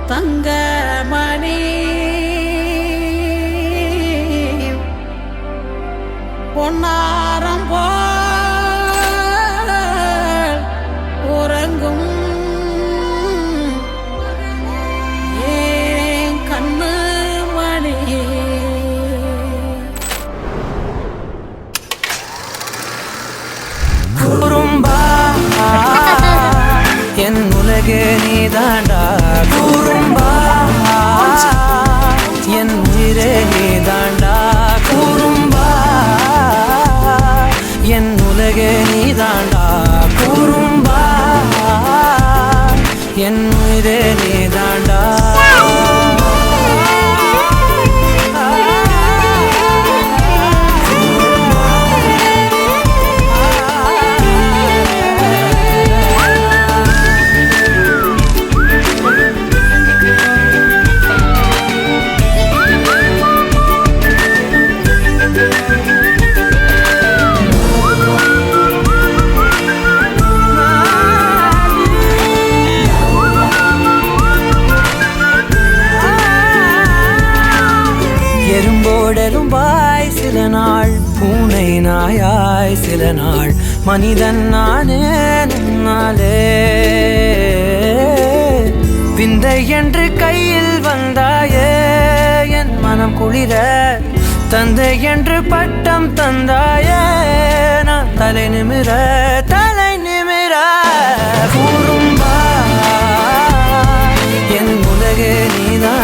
தங்கமணி பொன்னாரம் போல் உறங்கும் ஏன் கண்ணு மணி குறும்பா என் உலகே நீதாண்டா குறும்பா என் உயிரே நீதாண்டா குறும்பா என் உலகே நீதாண்டா குறும்பா என் உயிரே நீதாண்டா எறும்போடெரும்பாய் சில நாள் பூனை நாயாய் சில நாள் மனிதன் நானே நாளே விந்தை என்று கையில் வந்தாயே என் மனம் குளிர தந்தை என்று பட்டம் தந்தாயே நான் தலை நிமிர குறும்பா என் உலகே நீதான்